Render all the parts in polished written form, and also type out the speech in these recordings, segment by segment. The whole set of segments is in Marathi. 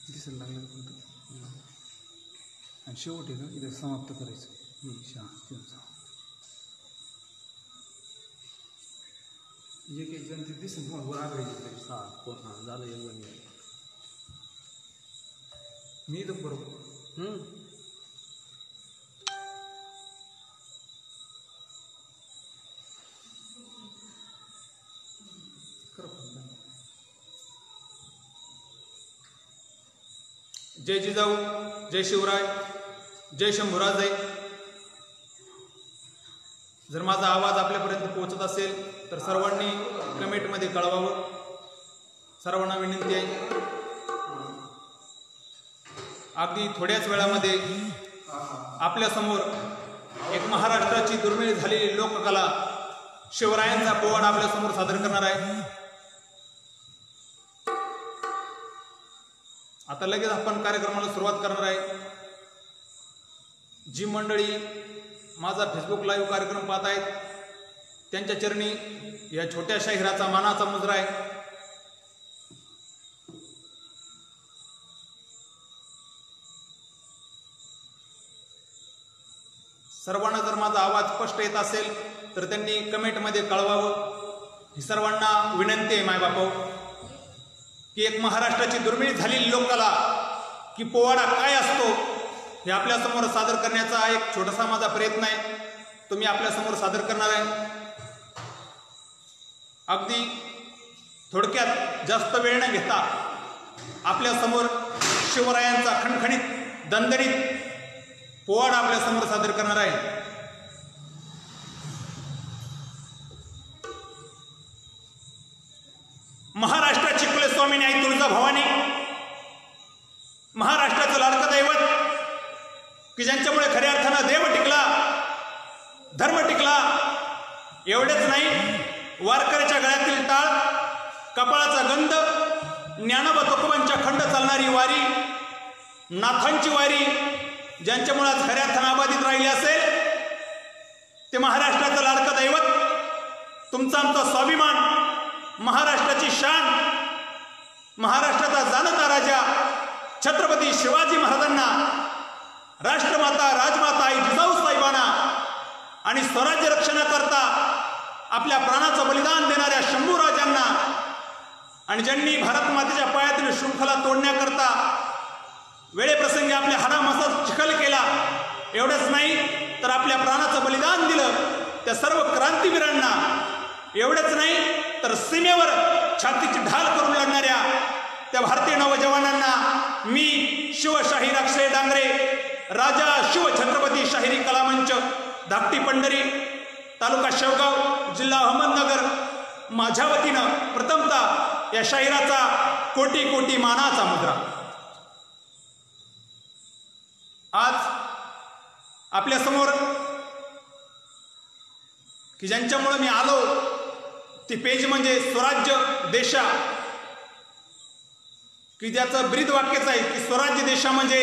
दिसायला लागलं आणि शेवट आहे का इथं समाप्त करायचं. एक एक जण ते दिसेल तुम्हाला वर आघायचं. झालं एक मी तर बरोबर जय जिजाऊ, जय शिवराय, जय शंभूराजे. जर माझा आवाज आपल्यापर्यंत पोहोचत असेल तर सर्वांनी कमेंटमध्ये कळवावं. सर्वांना विनंती आहे. अगदी थोड्याच वेळामध्ये आपल्यासमोर एक महाराष्ट्राची दुर्मिळ झालेली लोककला शिवरायांचा पोवाडा आपल्यासमोर सादर करणार आहे. आता लगेच आपण कार्यक्रमाला सुरुवात करणार आहे. जी मंडळी माझा फेसबुक लाईव्ह कार्यक्रम पाहत आहेत त्यांच्या चरणी या छोट्या शाहिराचा मानाचा मुजरा आहे. सर्वांना जर माझा आवाज स्पष्ट येत असेल तर त्यांनी कमेंटमध्ये कळवावं. ही सर्वांना विनंती आहे मायबापो की एक महाराष्ट्राची दुर्मिळ झालेली लोककला की पोवाडा काय असतो हे आपल्यासमोर सादर करण्याचा एक छोटासा माझा प्रयत्न आहे. तो मी आपल्यासमोर सादर करणार आहे. अगदी थोडक्यात जास्त वेळ न घेता आपल्यासमोर शिवरायांचा खणखणीत दणदणीत पोवाडा आपल्यासमोर सादर करणार आहे. महाराष्ट्राची कुलस्वामिनी आई तुळजाभवानी, महाराष्ट्राचं लाडकं दैवत की ज्यांच्यामुळे खऱ्या अर्थानं देव टिकला, धर्म टिकला. एवढेच नाही, वारकऱ्याच्या गळ्यातील टाळ, कपाळाचा गंध, ज्ञानोबा तुकोबांच्या खंड चालणारी वारी, नाथांची वारी ज्यांच्यामुळे आज खऱ्या अर्थानं अबाधित राहिली असेल ते महाराष्ट्राचं लाडकं दैवत, तुमचा आमचा स्वाभिमान, महाराष्ट्राची शान, महाराष्ट्राचा जाणता राजा छत्रपती शिवाजी महाराजांना, राष्ट्रमाता राजमाता आई जिजाऊ साहेबांना आणि स्वराज्य रक्षणाकरता आपल्या प्राणाचं बलिदान देणाऱ्या शंभूराजांना आणि ज्यांनी भारत मातेच्या पायातील शृंखला तोडण्याकरता वेळेप्रसंगी आपल्या हाडामासात चिखल केला. एवढंच नाही तर आपल्या प्राणाचं बलिदान दिलं त्या सर्व क्रांतीवीरांना. एवढंच नाही तर सीमेवर छातीची ढाल करून लढणाऱ्या त्या भारतीय नवजवानांना मी शिवशाहीर अक्षय डांगरे, राजा शिव छत्रपती शाहिरी कलामंच, धाकटी पंढरी, तालुका शेवगाव, जिल्हा अहमदनगर, माझ्या वतीनं प्रथमतः या शाहिराचा कोटी कोटी मानाचा मुद्रा. आज आपल्यासमोर की ज्यांच्यामुळे मी आलो ती पेज म्हणजे स्वराज्य देशा, की ज्याचं ब्रीद वाक्यच आहे की स्वराज्य देशा म्हणजे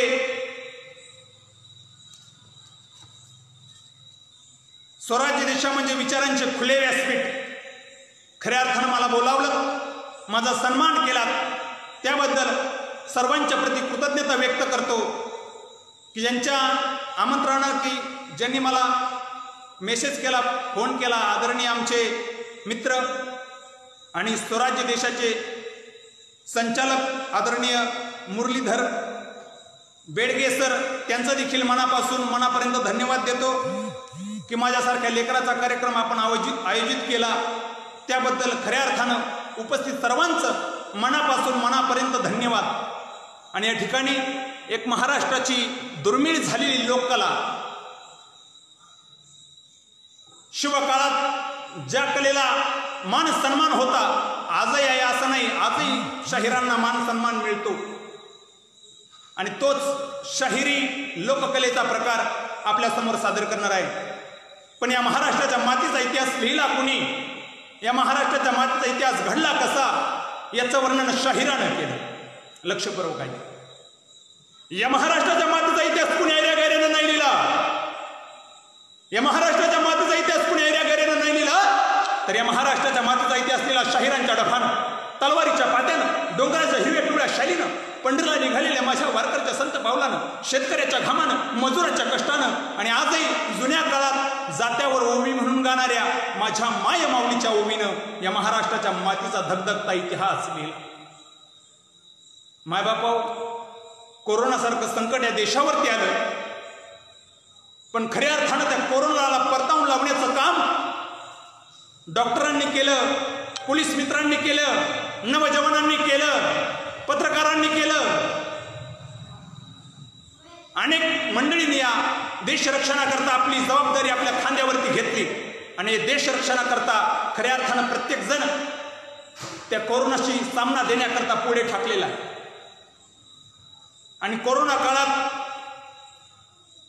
स्वराज्य देशा म्हणजे विचारांचे खुले व्यासपीठ. खऱ्या अर्थानं मला बोलावलं, माझा सन्मान केला, त्याबद्दल सर्वांच्या प्रती कृतज्ञता व्यक्त करतो. की ज्यांच्या आमंत्रणानं की ज्यांनी मला मेसेज केला, फोन केला, आदरणीय आमचे मित्र आणि स्वराज्य देशाचे संचालक आदरणीय मुरलीधर बेडगे सर, त्यांचा देखील मनापर्यंत धन्यवाद देतो की माझ्यासारख्या लेकराचा कार्यक्रम आपण आयोजित केला. त्याबद्दल खऱ्या अर्थानं उपस्थित सर्वांचं मनापर्यंत धन्यवाद. आणि या ठिकाणी एक महाराष्ट्राची दुर्मिळ झालेली लोककला, शिवकाळात ज्या कलेला मान सन्मान होता आजही आहे असं नाही, आजही शाहिरांना मान सन्मान मिळतो. आणि तोच शाहिरी लोककलेचा प्रकार आपल्यासमोर सादर करणार आहे. पण या महाराष्ट्राच्या मातीचा इतिहास लिहिला कुणी, या महाराष्ट्राच्या मातीचा इतिहास घडला कसा याचं वर्णन शाहिरानं केलं. लक्षपूर्वक आहे. या महाराष्ट्राच्या मातीचा इतिहास कुणी ऐऱ्या गैऱ्यानं नाही लिहिला. या महाराष्ट्राच्या मातीचा इतिहास कुणी ऐऱ्या गैऱ्यानं नाही लिहिला. तर या महाराष्ट्राच्या मातीचा इतिहास असलेला शाहिरांच्या डफानं, तलवारीच्या पात्यानं, डोंगराच्या हिरव्या पिवळ्या शालीनं, पंढरीला निघालेल्या माझ्या वारकरच्या संत पावलानं, शेतकऱ्याच्या घामानं, मजुराच्या कष्टानं आणि आजही जुन्या काळात जात्यावर ओवी म्हणून गाणाऱ्या माझ्या माय माऊलीच्या ओवीनं या महाराष्ट्राच्या मातीचा धगधगता इतिहास लिहिला. मायबापाव, कोरोनासारखं संकट या देशावरती आलं, पण खऱ्या अर्थानं त्या कोरोनाला परतावून लावण्याचं काम डॉक्टरांनी केलं, पोलीस मित्रांनी केलं, नवजवानांनी केलं, पत्रकारांनी केलं. अनेक मंडळींनी या देशरक्षणाकरता आपली जबाबदारी आपल्या खांद्यावरती घेतली आणि देशरक्षणाकरता खऱ्या अर्थानं प्रत्येक जण त्या कोरोनाशी सामना देण्याकरता पुढे ठाकलेला आहे. आणि कोरोना काळात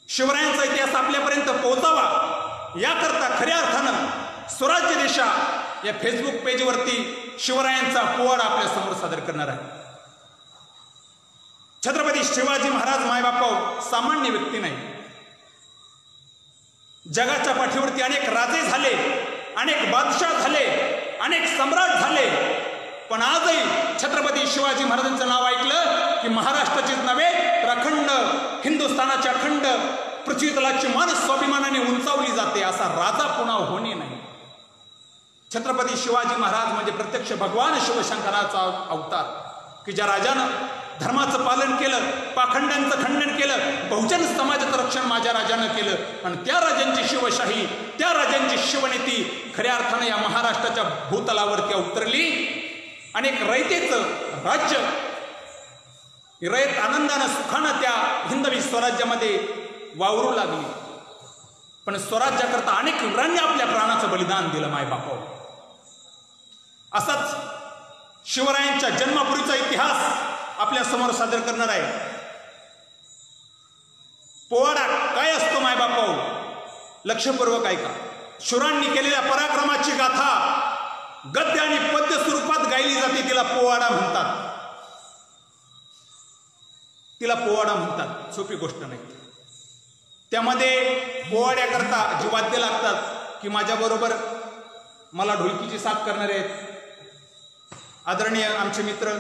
शिवरायांचा इतिहास आपल्यापर्यंत पोहोचावा याकरता खऱ्या अर्थानं स्वराज्य देशा या फेसबुक पेजवरती शिवरायांचा पोवाडा आपल्या समोर सादर करणार आहे. छत्रपती शिवाजी महाराज मायबापाव सामान्य व्यक्ती नाही. जगाच्या पाठीवरती अनेक राजे झाले, अनेक बादशाह झाले, अनेक सम्राट झाले, पण आजही छत्रपती शिवाजी महाराजांचं नाव ऐकलं की महाराष्ट्राचीच नव्हे तर अखंड हिंदुस्थानाची अखंड पृथ्वी तलाची मान स्वाभिमानाने उंचावली जाते. असा राजा पुन्हा होणे नाही. छत्रपती शिवाजी महाराज म्हणजे प्रत्यक्ष भगवान शिवशंकराचा अवतार की ज्या राजानं धर्माचं पालन केलं, पाखंडांचं खंडन केलं, बहुजन समाजाचं रक्षण माझ्या राजानं केलं आणि त्या राजांची शिवशाही, त्या राजांची शिवनीती खऱ्या अर्थानं या महाराष्ट्राच्या भूतलावरती उतरली. अनेक रयतेचं राज्य, रयत आनंदानं सुखानं त्या हिंदवी स्वराज्यामध्ये वावरू लागली, पण स्वराज्याकरता अनेक वीरांनी आपल्या प्राणाचं बलिदान दिलं. मायबापाव, असाच शिवरायांच्या जन्मापूर्वीचा इतिहास आपल्या समोर सादर करणार आहे. पोवाडा काय असतो मायबापाव, लक्षपूर्वक ऐका. शूरांनी केलेल्या पराक्रमाची गाथा गद्य आणि पद्य स्वरूपात गायली जाते, तिला पोवाडा म्हणतात. तिला पोवाडा म्हणतात, सोपी गोष्ट नाही. त्यामध्ये पोवाड्याकरता जी वाद्य लागतात की माझ्याबरोबर मला ढोलकीची साथ करणारे आहेत आदरणीय आमचे मित्र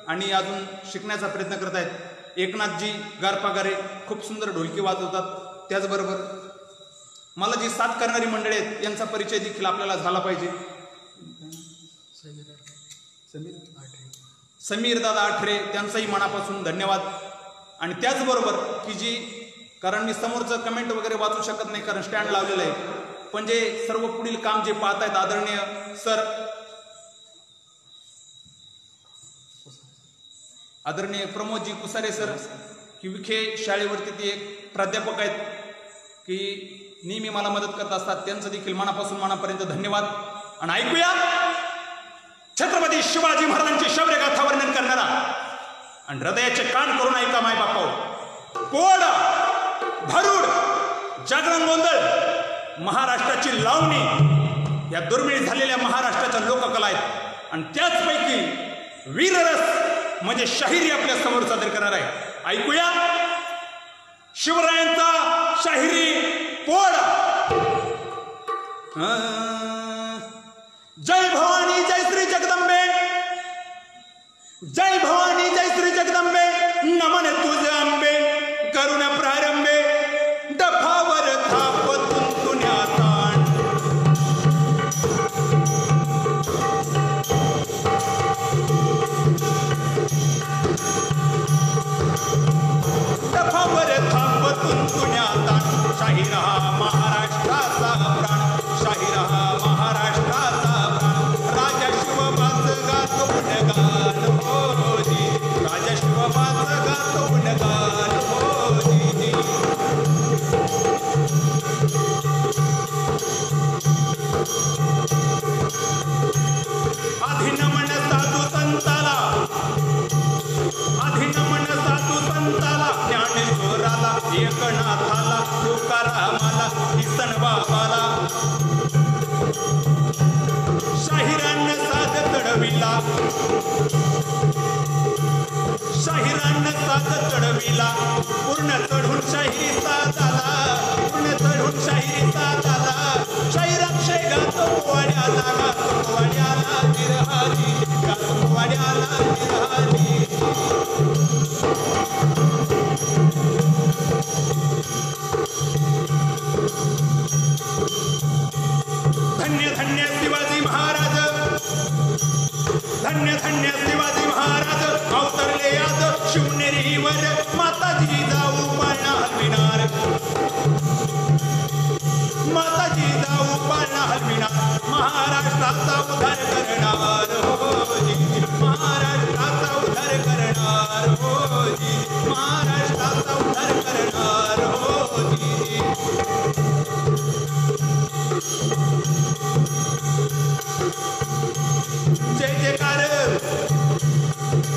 आणि अजून शिकण्याचा प्रयत्न करत आहेत. एकनाथजी गारपागारे खूप सुंदर ढोलकी वाजवतात. त्याचबरोबर मला जी साथ करणारी मंडळी आहेत यांचा परिचय देखील आपल्याला झाला पाहिजे. समीर दादा आठरे, त्यांचाही मनापासून धन्यवाद. आणि त्याचबरोबर की जी, कारण मी समोरचं कमेंट वगैरे वाचू शकत नाही कारण स्टँड लावलेलं आहे, पण जे सर्व पुढील काम जे पाहत आहेत आदरणीय सर, आदरणीय प्रमोदजी कुसारे सर की विखे शाळेवरती ते एक प्राध्यापक आहेत की नेहमी मला मदत करत असतात, त्यांचं देखील मनापासून मनापर्यंत धन्यवाद. आणि ऐकूया छत्रपती शिवाजी महाराजांची शौर्यगाथा वर्णन करणारा आणि हृदयाचे कान करून ऐका मायबापाव. पोवाडा, भारूड, जागरण गोंधळ, महाराष्ट्राची लावणी या दुर्मिळ झालेल्या महाराष्ट्राच्या लोककला आहेत. आणि त्याचपैकी वीररस म्हणजे शाहिरी आपल्या समोर सादर करणार आहे. ऐकूया शिवरायांचा शाहिरी पोवाडा. जय भवानी जय श्री जगदंबे, जय भवानी जय श्री जगदंबे, नमन तुझे आंबे, करुण प्रारंभे, डफावर थाप तुंतुन्या ताण. डफावर थाप तुंतुन्या ताण, शाहीर हा महाराष्ट्राचा प्राण, शाहीर हा महाराष्ट्राचा प्राण. राजा शिवबाच गातो गुणगान होजी, राजा शिवबाच गातो गुणगान होजी. आधिनमन साधू संताला, आधिनमन साधू संताला, ज्ञानेश्वराला, एकनाथाला, तुकारामाला, किसन बाबाला. शाहिरांना साध चढविला, शाहिरांना साध चढविला, पूर्ण चढून शाहिरी साधाला, पूर्ण चढून शाहिरी साधाला. शाहिराक्षय गातो पोवाड्याला. धन्य शिवाजी महाराज, धन्य धन्य शिवाजी महाराज अवतरले आज शिवनेरीवर, माताजी जाऊ पाळणा हलविणार, माताजी जाऊ पाळणा हलविणार, महाराष्ट्राचा उद्धार करणार होजी, महाराष्ट्राचा उद्धार करणार होजी, महाराष्ट्राचा उद्धार करणार होजी. जय जयकार,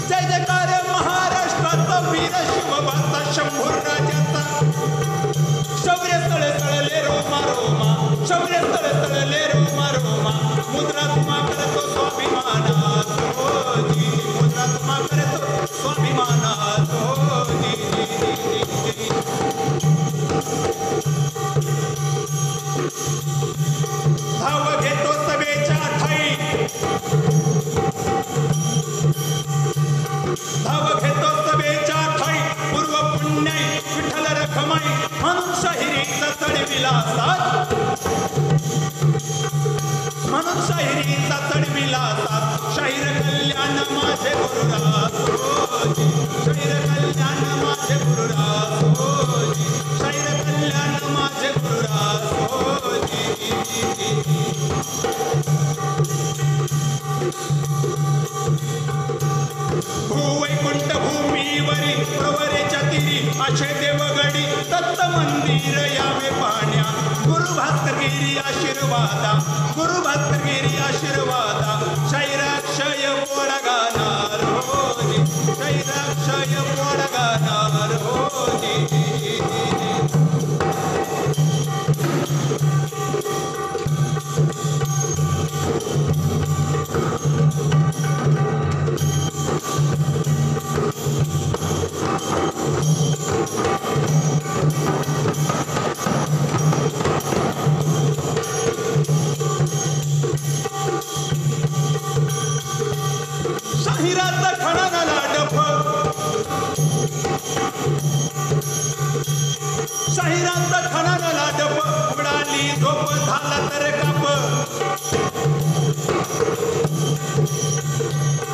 जय जयकार महाराष्ट्राचा वीर शिवबाचा शंभूर राजाचा, शौर्य तळतळले रोमा रोमा, शौर्य तळतळले रोमा रोमा, मुद्रा तुम्हा करतो स्वाभिमानात होजी, मुद्रा तुम्हा करतो स्वाभिमानात होजी. धाव घेतो सभेच्या ठाई, धाव घेतो सभेच्या ठाई, पूर्व पुण्याई विठ्ठल रखमाई, म्हणून शाहिरीचा चढविला साथ, म्हणून शाहिरीचा चढविला साथ, शाहीर कल्याण माझे गुरुराज होजी, शाहीर कल्याण माझे गुरुराज होजी, शाहीर कल्याण माझे गुरुराज होजी. भूवैकुंठ भूमीवरी प्रवरेच्या तिरी असे देवगडी, दत्त मंदिर यावे पाण्या, गुरु भास्करगिरी आशीर्वादा, गुरु भास्करगिरी आशीर्वादा, शैराक्षय पोळ गाणार होजी, शैराक्षय पोळ गाणार होजी. शाहिराचा खणाला डफ, शाहिराचा खणाला डफ, उडाली झोप झाला तर काप,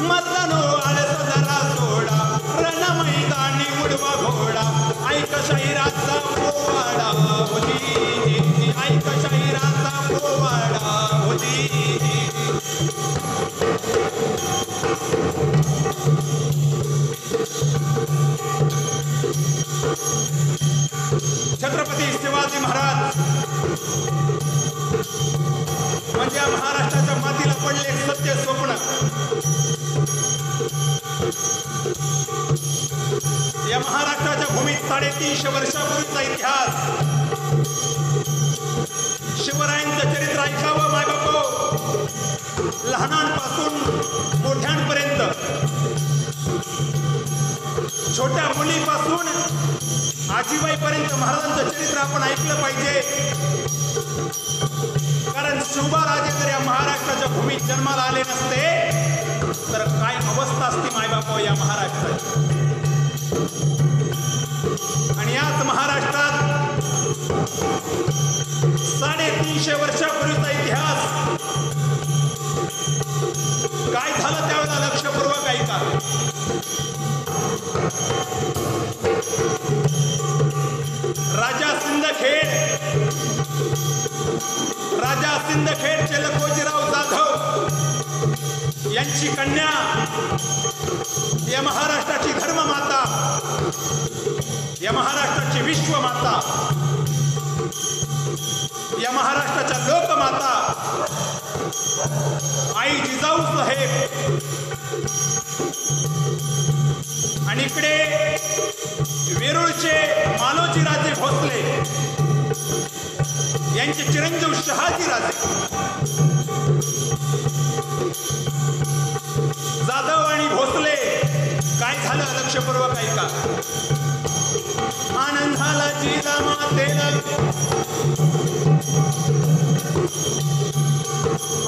मर्दानो आळस जरा सोडा, रण मैदानी उडवा घोडा, ऐक शाहिराचा पोवाडा होती, ऐक शाहिराचा पोवाडा होती. छत्रपती शिवाजी महाराज म्हणजे या महाराष्ट्राच्या मातीला पडले एक सत्य स्वप्न. या महाराष्ट्राच्या भूमीत 350 वर्षापूर्वीचा इतिहास, शिवरायांचं चरित्र ऐकावं मायबापो, लहानांपासून मोठ्यांपर्यंत, छोट्या मुलीपासून आजीबाईपर्यंत महाराजांचं चरित्र आपण ऐकलं पाहिजे. कारण शिवबाराजे जर या महाराष्ट्राच्या भूमीत जन्माला आले नसते तर काय अवस्था असती मायबाप या महाराष्ट्राची. आणि याच महाराष्ट्रात 350 वर्षापूर्वीचा इतिहास काय झालं त्यावेळेला लक्षपूर्वक ऐका. राजा सिंदखेडचे लखोजीराव जाधव यांची कन्या या महाराष्ट्राची धर्ममाता, या महाराष्ट्राची विश्वमाता, या महाराष्ट्राच्या लोकमाता आई जिजाऊ साहेब, आणि इकडे वेरूळचे मालोजी राजे भोसले यांचे चिरंजीव शहाजी राजे, जाधव आणि भोसले. काय झालं लक्षपूर्वक ऐका. आनंदाला जिजामातेला,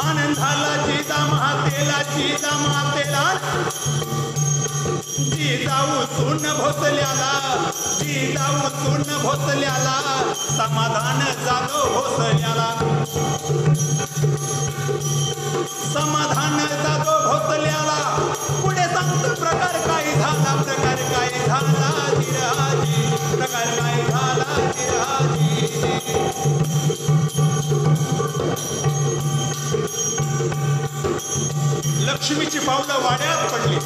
आनंदाला जिजामातेला, जिजामातेला जिजाऊ सून भोसल्याला, जिजाऊ सून भोसल्याला, समाधान जाधव भोसल्याला. समाधान जातो भोसल्याला, पुढे सांगतो प्रकार काय झाला, प्रकार काय झाला जिराजी, प्रकार काय झाला जिराजी. लक्ष्मीची पावलं वाड्यात पडली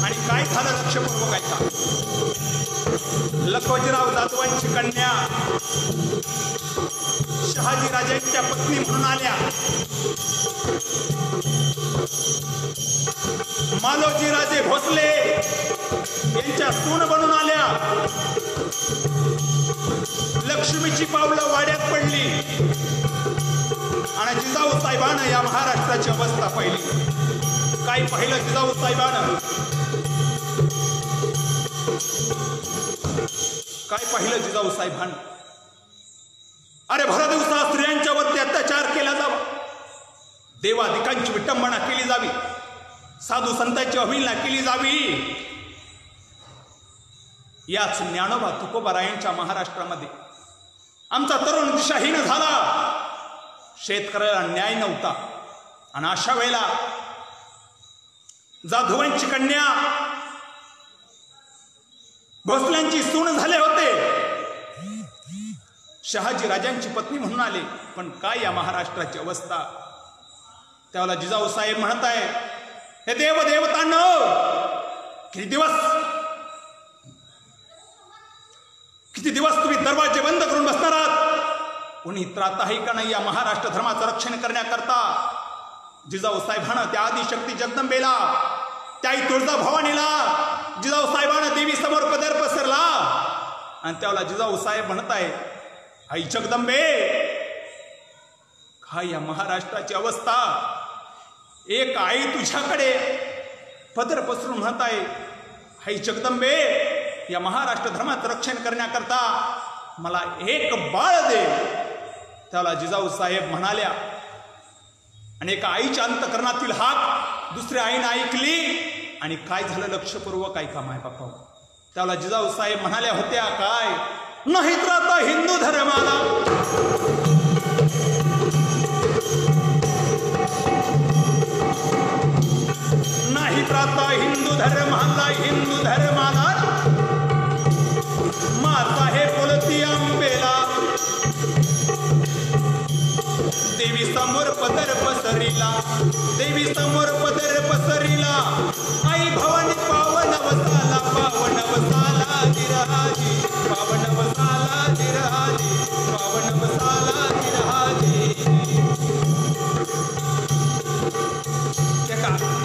आणि काय झालं लक्षपूर्वक ऐका. लखोजीराव जाधवांची कन्या शहाजी राजांच्या पत्नी म्हणून आल्या. मालोजी राजे भोसले यांच्या सून बनून आल्या. लक्ष्मीची पावलं वाड्यात पडली आणि जिजाऊ साहेबानं या महाराष्ट्राची अवस्था पाहिली. काय पाहिलं जिजाऊ साहेबानं, काय पाहिलं जिजाऊ साहेबांनी. अरे भर दिवसा स्त्रियांच्या वरती अत्याचार केला जावा, देवादिकांची विटंबना केली जावी, साधू संतांची अवहेलना केली जावी. याच ज्ञानोबा तुकोबारायांच्या महाराष्ट्रामध्ये आमचा तरुण दिशाहीन झाला. शेतकऱ्याला न्याय नव्हता आणि अशा वेळेला जाधवांची कन्या भोसल्यांची सून झाले होते, शहाजी राजांची पत्नी म्हणून आले. पण काय या महाराष्ट्राची अवस्था. त्यावेळेला जिजाऊ साहेब म्हणत आहे, हे देव देवतांनो, किती दिवस तुम्ही दरवाजे बंद करून बसणार आहात. कोणी त्रात आहे का नाही या महाराष्ट्र धर्माचं रक्षण करण्याकरता. जिजाऊ साहेबांना त्या आदिशक्ती जगदंबेला, त्याई तुळजा भवानीला जिजाऊ साहेबांना देवी समोर पदर पसरला आणि त्यावेळेला जिजाऊ साहेब म्हणत आहे, आई जगदंबे, काय या महाराष्ट्राची अवस्था. एक आई तुझ्याकडे पदर पसरून म्हणत आहे, आई जगदंबे, या महाराष्ट्र धर्माचं रक्षण करण्याकरता मला एक बाळ दे. त्याला जिजाऊ साहेब म्हणाल्या आणि एका आईच्या अंतकरणातील हाक दुसऱ्या आईने ऐकली आणि काय झालं लक्षपूर्वक ऐका माय बापा. त्याला जिजाऊ साहेब म्हणाल्या होत्या, काय नाही तर आता हिंदू धर्माला नाही तर आता हिंदू धर्माला माता हे बोलती आंबेला, देवी समोर पदर पसरीला, देवी समोर पदर पसरीला, आई भवानी पावन वसाला, पावन वसाला जिरहाजी, पावन वसाला जिरहाजी, पावन वसाला जिरहाजी.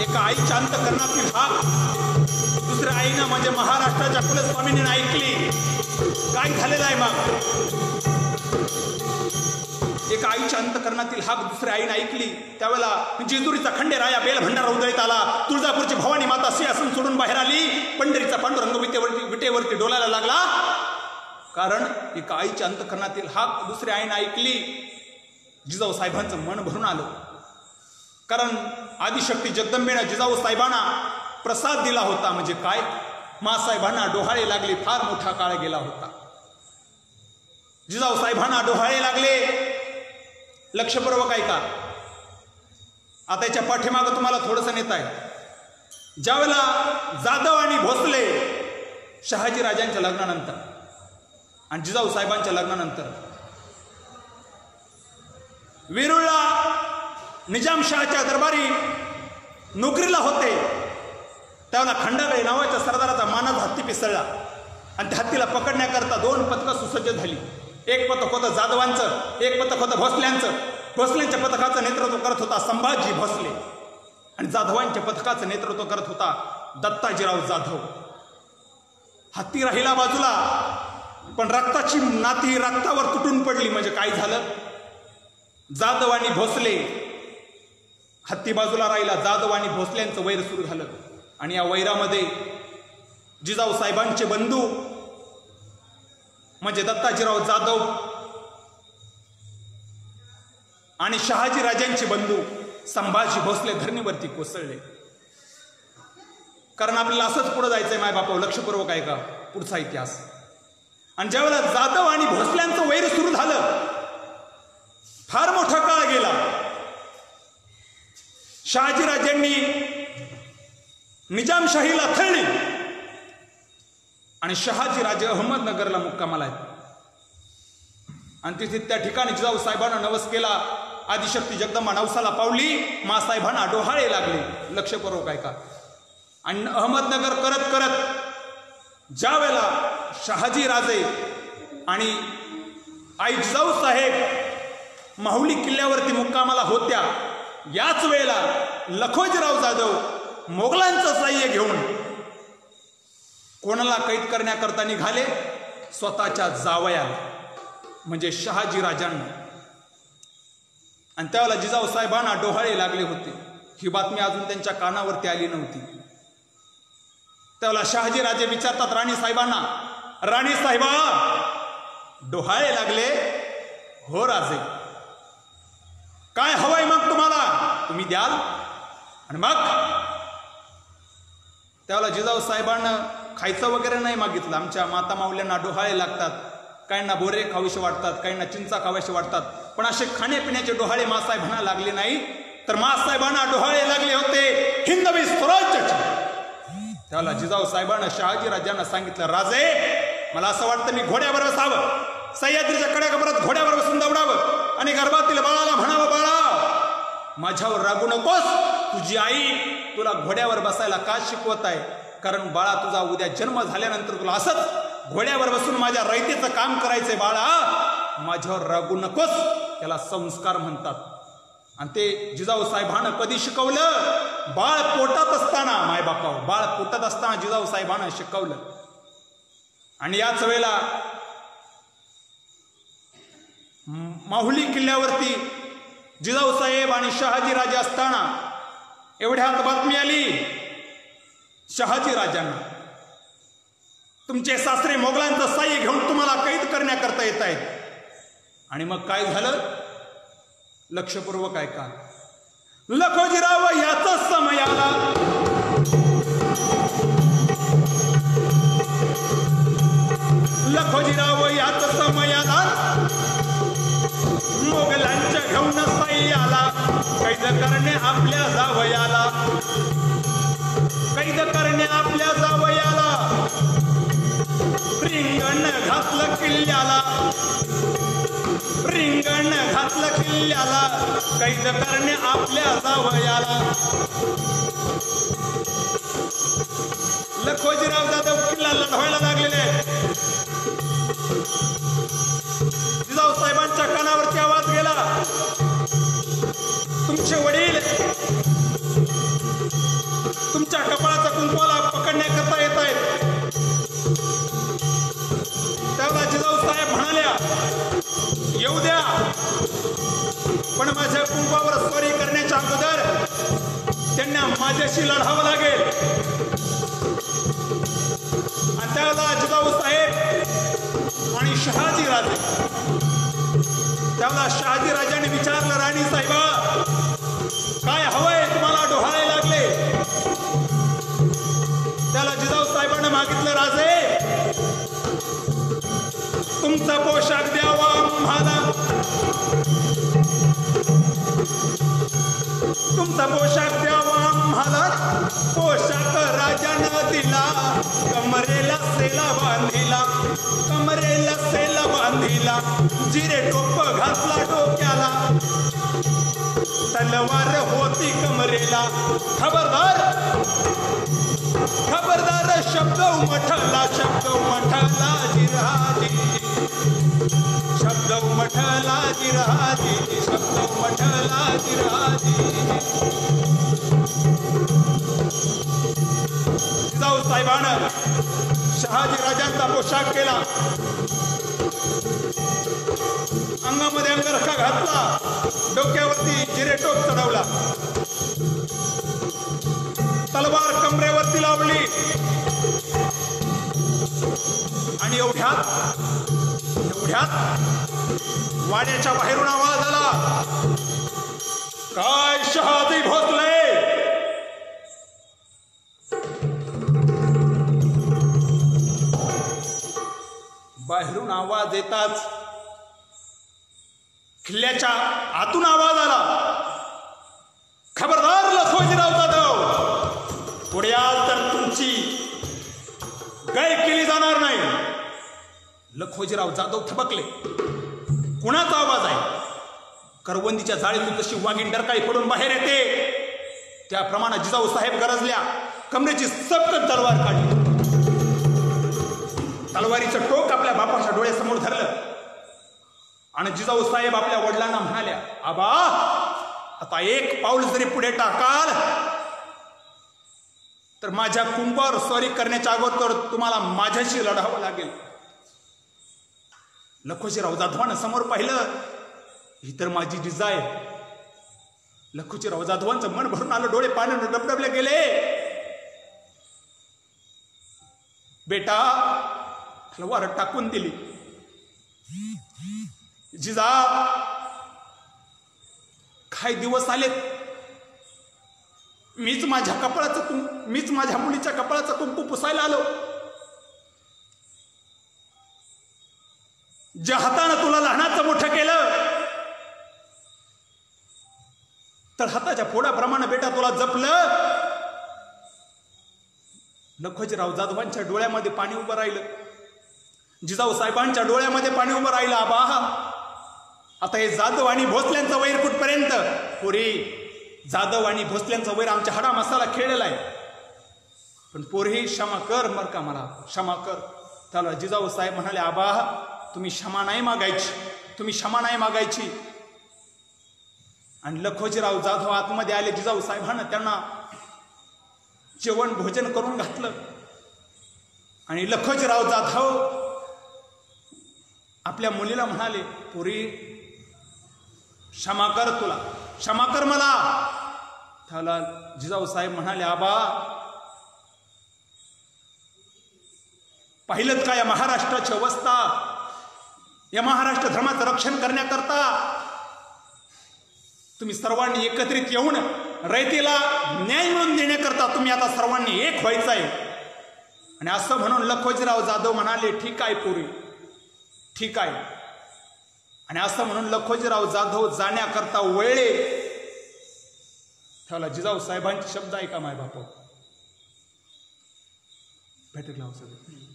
एका आईच्या अंतकरणातील हाक दुसऱ्या आईनं म्हणजे महाराष्ट्राच्या कुलस्वामीने ऐकली. काय झालेलं आहे मग. एका आईच्या अंतकरणातील हाक दुसऱ्या आईने ऐकली. त्यावेळेला जेजुरीचा खंडेराया बेल भंडारा उधळीत आला, तुळजापूरची भवानी माता सिंहासन सोडून बाहेर आली, पंढरीचा पांडुरंग विटेवरती डोलायला लागला. कारण एका आईच्या अंतकरणातील हाक दुसऱ्या आईने ऐकली. जिजाऊ साहेबांचं मन भरून आलं. कारण आदिशक्ती जगदंबेनं जिजाऊ साहेबांना प्रसाद दिला होता. म्हणजे काय, मासाहेबांना डोहाळे लागले. फार मोठा काळ गेला होता. जिजाऊ साहेबांना डोहाळे लागले. लक्षपूर्वक ऐका. आता याच्या पाठीमागं तुम्हाला थोडंसं नेत आहे. ज्यावेळेला जाधव आणि भोसले शहाजी राजांच्या लग्नानंतर आणि जिजाऊ साहेबांच्या लग्नानंतर वेरूळला निजामशाहच्या दरबारी नोकरीला होते, त्यावेळेला खंडागळे नावाच्या सरदाराचा मानाचा हत्ती पिसळला आणि त्या हत्तीला पकडण्याकरता 2 पथकं सुसज्ज झाली. एक पथक होतं जाधवांचं, एक पथक होतं भोसल्यांचं. भोसल्यांच्या पथकाचं नेतृत्व करत होता संभाजी भोसले आणि जाधवांच्या पथकाचं नेतृत्व करत होता दत्ताजीराव जाधव. हत्ती राहिला बाजूला, पण रक्ताची नाती रक्तावर तुटून पडली. म्हणजे काय झालं, जाधव आणि भोसले, हत्ती बाजूला राहिला, जाधव आणि भोसल्यांचं वैर सुरू झालं. आणि या वैरामध्ये जिजाऊ साहेबांचे बंधू म्हणजे दत्ताजीराव जाधव आणि शहाजी राजांचे बंधू संभाजी भोसले धरणीवरती कोसळले. कारण आपल्याला असंच पुढे जायचंय माय बापा, लक्षपूर्वक आहे का पुढचा इतिहास. आणि ज्यावेळेला जाधव आणि भोसल्यांचं वैर सुरू झालं, फार मोठा काळ गेला. शहाजीराजांनी निजामशाहीला थळली आणि शहाजीराजे अहमदनगरला मुक्कामाला आहेत आणि तिथे त्या ठिकाणी जिजाऊ साहेबांना नवस केला. आदिशक्ती जगदंबा नवसाला पावली. मासाहेबांना डोहाळे लागले. लक्षपूर्वक ऐका. आणि अहमदनगर करत करत ज्या वेळेला शहाजीराजे आणि आई जिजाऊ साहेब माहुली किल्ल्यावरती मुक्कामाला होत्या, याच वेळेला लखोजीराव जाधव मोगलांचं सहाय्य घेऊन कोणाला कैद करण्याकरता निघाले? स्वतःच्या जावयाला म्हणजे शहाजीराजांना. आणि त्यावेळेला जिजाऊ साहेबांना डोहाळे लागले होते. ही बातमी अजून त्यांच्या कानावरती आली नव्हती. त्यावेळेला शहाजीराजे विचारतात राणी साहेबांना, राणी साहेबा डोहाळे लागले? हो राजे. काय हवंय मग तुम्हाला? तुम्ही द्याल. आणि मग त्यावेळेला जिजाऊ साहेबांना खायचं वगैरे नाही मागितलं. आमच्या माता माऊल्यांना डोहाळे लागतात, काहींना बोरे खावीशे वाटतात, काहींना चिंचा खाव्याशे वाटतात, पण असे खाण्यापिण्याचे डोहाळे मासाहेबांना लागले नाही. तर मासाहेबांना डोहाळे लागले होते हिंदवी स्वराज्याचे. त्यावेळेला जिजाऊ साहेबांना शहाजीराजांना सांगितलं, राजे मला असं वाटतं मी घोड्यावर बसावं, सह्याद्रीच्या कड्याकबरात घोड्यावर बसून दौडावं आणि गर्भातील बाळाला म्हणावं, बाळा माझ्यावर रागू नकोस, तुझी आई तुला घोड्यावर बसायला का शिकवत आहे? कारण बाळा तुझा उद्या जन्म झाल्यानंतर तुला असंच घोड्यावर बसून माझ्या रयतेचं काम करायचंय. बाळा माझ्यावर रागू नकोस. त्याला संस्कार म्हणतात. आणि ते जिजाऊ साहेबांना कधी शिकवलं? बाळ पोटात असताना. मायबापाव बाळ पोटात असताना जिजाऊ साहेबांना शिकवलं. आणि याच वेळेला माहुली किल्ल्यावरती जिजाऊ साहेब आणि शहाजीराजे असताना एवढ्यात बातमी आली शहाजीराजांना, तुमचे सासरे मोगलांचं सहाय्य घेऊन तुम्हाला कैद करण्याकरता येत आहेत. आणि मग काय झालं? लक्षपूर्वक ऐका. लखोजीराव याचाच समय आला, लखोजीराव याच समय आला, मोगलांच्या घेऊन सह्याला कैद करणे आपल्या जावयाला, कैद करणे आपल्या जावयाला, रिंगण घातलं किल्ल्याला, रिंगण घातलं किल्ल्याला, कैद करणे आपल्या जावयाला. लखोजीराव जाधव किल्ला लढवायला लागलेले. जिजाऊ साहेबांच्या कानावरती आवाज गेला, तुमचे वडील तुमच्या कपाळाचा कुंकवाला पकडण्याकरता येत आहेत. त्यावेळेला जिजाऊ साहेब म्हणाल्या, येऊ द्या, पण माझ्या कुंकवावर स्वारी करण्याच्या अगोदर त्यांना माझ्याशी लढावं लागेल. आणि त्यावेळेला जिजाऊ साहेब आणि शहाजीराजे, त्यावेळेला शहाजीराजांनी विचारलं, राणी साहेबा काय हवंय तुम्हाला? डोहाळे लागले. त्याला जिजाऊ साहेबांना मागितलं, राजे तुमचा पोशाख द्यावा आम्हाला, तुमचा पोशाख द्यावा आम्हाला. पोशाख राजानं दिला, कमरेला सेला बांधिला, कमरेला सेला बांधिला, जिरे टोप घातला डोक्याला, तलवार होती कमरेला. खबरदार खबरदार शब्द उमठला, शब्द उमठला जिरहाजी, शब्द उमठला जिरहाजी, शब्द उमठला जिरहाजी. जिजाऊ साहेबानं शहाजीराजांचा पोशाख केला, अंगामध्ये अंगरखा घातला, डोक्यावरती जिरेटोप चढवला, तलवार कमरेवरती लावली. आणि एवढ्यात वाड्याच्या बाहेरून आवाज आला, काय शहाजी भोसले? बाहेरून आवाज येताच किल्ल्याच्या आतून आवाज आला, खबरदार लखोजीराव जाधव थबकले. कुणाचा आवाज आहे? करवंदीच्या जाळीतून जशी वाघीण डरकाळी पडून बाहेर येते त्याप्रमाणे जिजाऊ साहेब गरजल्या. कमरेची सपकन तलवार काढली. तलवारीचं टोक आपल्या बापाच्या डोळ्यासमोर धरलं आणि जिजाऊ साहेब आपल्या वडिलांना म्हणाल्या, आबा आता एक पाऊल जरी पुढे टाकाल तर माझ्या कुंभावर स्वारी करण्याच्या अगोदर तुम्हाला माझ्याशी लढावं लागेल. लखोजीराव जाधवानं समोर पाहिलं, ही तर माझी जिजा आहे. लखोजीराव जाधवांचं मन भरून आलं, डोळे पाण्यानं डबडबले गेले. बेटा तलवार टाकून दिली. जिजा काही दिवस आलेत, मीच माझ्या मुलीच्या कपाळाचं कुंकू पुसायला आलो. ज्या हातानं तुला लहानाचं मोठं केलं तर हाताच्या फोडाप्रमाणे बेटा तुला जपलं. लखोजीराव जाधवांच्या डोळ्यामध्ये पाणी उभं राहिलं. जिजाऊ साहेबांच्या डोळ्यामध्ये पाणी उभं राहिलं. आबा आता हे जाधव आणि भोसल्यांचं वैर कुठपर्यंत? पोरी जाधव आणि भोसल्यांचा वैर आमच्या हाडा मसाला खेळलेला आहे, पण पोरी क्षमा कर मर का, मला क्षमा कर. त्याला जिजाऊ साहेब म्हणाले, आबा तुम्ही क्षमा नाही मागायची. आणि लखोजीराव जाधव आतमध्ये आले. जिजाऊ साहेबांना त्यांना जेवण भोजन करून घातलं आणि लखोजीराव जाधव आपल्या मुलीला म्हणाले, पोरी क्षमा कर, तुला क्षमा कर मला. त्याला जिजाऊ साहेब म्हणाले, आबा पाहिलं का या महाराष्ट्राची अवस्था? या महाराष्ट्र धर्माचं रक्षण करण्याकरता तुम्ही सर्वांनी एकत्रित येऊन रयतेला न्याय मिळवून देण्याकरता तुम्ही आता सर्वांनी एक व्हायचं आहे. आणि असं म्हणून लखोजीराव जाधव म्हणाले, ठीक आहे पोरी, ठीक आहे. आणि असं म्हणून लखोजीराव जाधव जाण्याकरता वळले. त्याला जिजाऊ साहेबांचे शब्द ऐका, माय बाप भेटत लाव सगळं.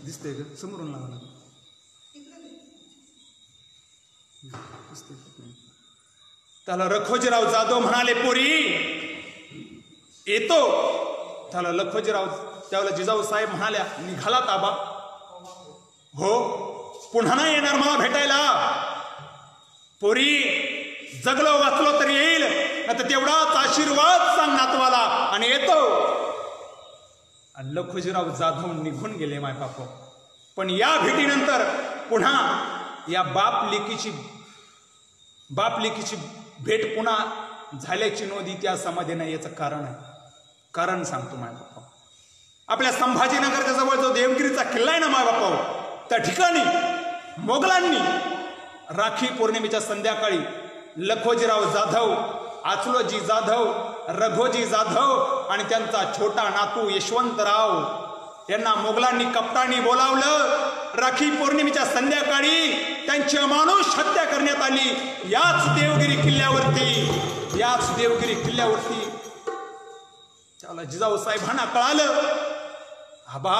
दिसतंय का? समोरून लावा. त्याला लखोजीराव जाधव म्हणाले, पोरी येतो. त्याला लखोजीराव त्यावेळेला जिजाऊ साहेब म्हणाल्या, निघालात आबा? हो. पुन्हा नाही येणार मला भेटायला? पोरी जगलो वाचलो तर येईल, आता तेवढाच आशीर्वाद सांग नातवाला आणि येतो. आणि लखोजीराव जाधव निघून गेले माय बाप. पण या भेटीनंतर पुन्हा या बाप लेकीची भेट पुन्हा झाल्याची नोंद इतिहासामध्ये नाही. याचं कारण आहे, कारण सांगतो माय बापा. आपल्या संभाजीनगरच्या जवळ जो देवगिरीचा किल्ला आहे ना माय बापा, त्या ठिकाणी मोगलांनी राखी पौर्णिमेच्या संध्याकाळी लखोजीराव जाधव, आचलोजी जाधव, रघोजी जाधव आणि त्यांचा छोटा नातू यशवंतराव यांना मोगलांनी कप्तानी बोलावलं. राखी पौर्णिमेच्या संध्याकाळी त्यांची अमानुष हत्या करण्यात आली याच देवगिरी किल्ल्यावरती. त्याला जिजाऊ साहेबांना कळालं, आबा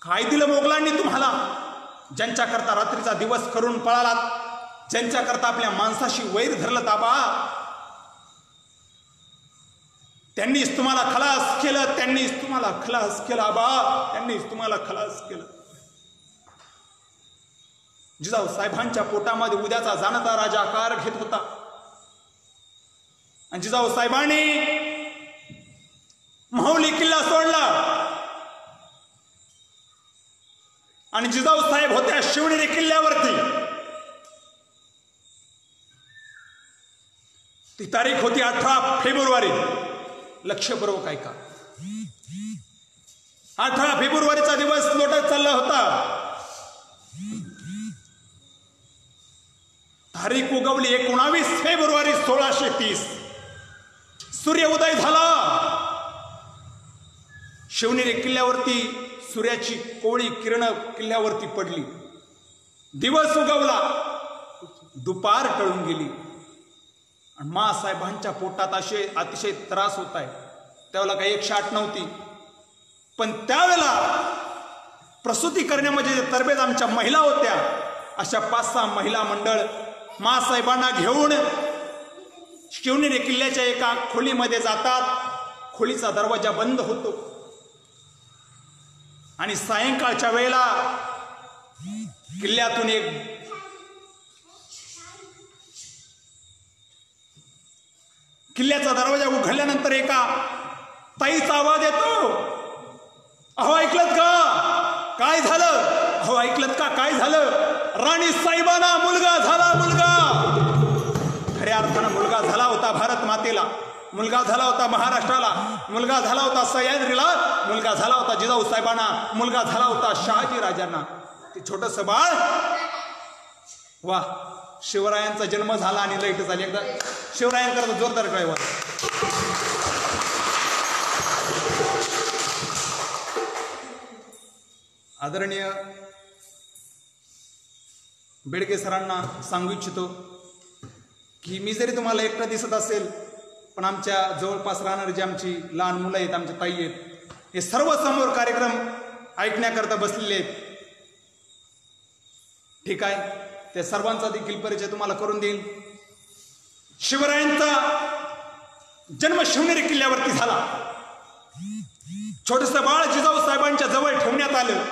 काय दिलं मोगलांनी तुम्हाला? ज्यांच्याकरता रात्रीचा दिवस करून पळालात, ज्यांच्याकरता आपल्या माणसाशी वैर धरलं आबा, त्यांनीच तुम्हाला खलास केलं आबा, त्यांनीच तुम्हाला खलास केलं. जिजाऊ साहेबांच्या पोटामध्ये उद्याचा जाणता राजा आकार घेत होता. आणि जिजाऊ साहेबांनी माहुली किल्ला सोडला आणि जिजाऊ साहेब होत्या शिवनेरी किल्ल्यावरती. ती तारीख होती 18 फेब्रुवारी. लक्षपूर्वक ऐका, 18 फेब्रुवारीचा दिवस लोटत चालला होता. तारीख उगवली 19 फेब्रुवारी 1630. सूर्य उदय झाला. शिवनेरी किल्ल्यावरती सूर्याची कोवळी किरण किल्ल्यावरती पडली. दिवस उगवला, दुपार टळून गेली आणि मासाहेबांच्या पोटात अतिशय त्रास होत आहे. त्यावेळेला काही 108 नव्हती, पण त्यावेळेला प्रसूती करण्यामध्ये तरबेज आमच्या महिला होत्या. अशा 5-6 महिला मंडळ मासाहेबांना घेऊन शिवनेरी किल्ल्याच्या एका खोलीमध्ये जातात. खोलीचा दरवाजा बंद होतो आणि सायंकाळच्या वेळेला किल्ल्यातून एक किल्ल्याचा दरवाजा उघडल्यानंतर एका ताईचा आवाज येतो. अहो ऐकलत का? काय झालं? अहो ऐकलत का? काय झालं? राणी साहेबांना मुलगा झाला. मुलगा खऱ्या अर्थानं मुलगा झाला होता भारत मातेला, मुलगा झाला होता महाराष्ट्राला, मुलगा झाला होता सह्याद्रीला, मुलगा झाला होता जिजाऊ साहेबांना, मुलगा झाला होता शहाजी राजांना. ते छोटस बाळ, वा, शिवरायांचा जन्म झाला आणि लाईट झाली. एकदा शिवरायांकरता जोरदार कळवा. आदरणीय बेडके सरांना सांगू इच्छितो की मी जरी तुम्हाला एकटा दिसत असेल, पण आमच्या जवळपास राहणारी जी आमची लहान मुलं आहेत, आमच्या ताई आहेत, हे सर्व समोर कार्यक्रम ऐकण्याकरता बसलेले आहेत. ठीक आहे, त्या सर्वांचा देखील परिचय तुम्हाला करून देईल. शिवरायांचा जन्म शिवनेरी किल्ल्यावरती झाला. छोटस बाळ जिजाऊ साहेबांच्या जवळ ठेवण्यात आलं.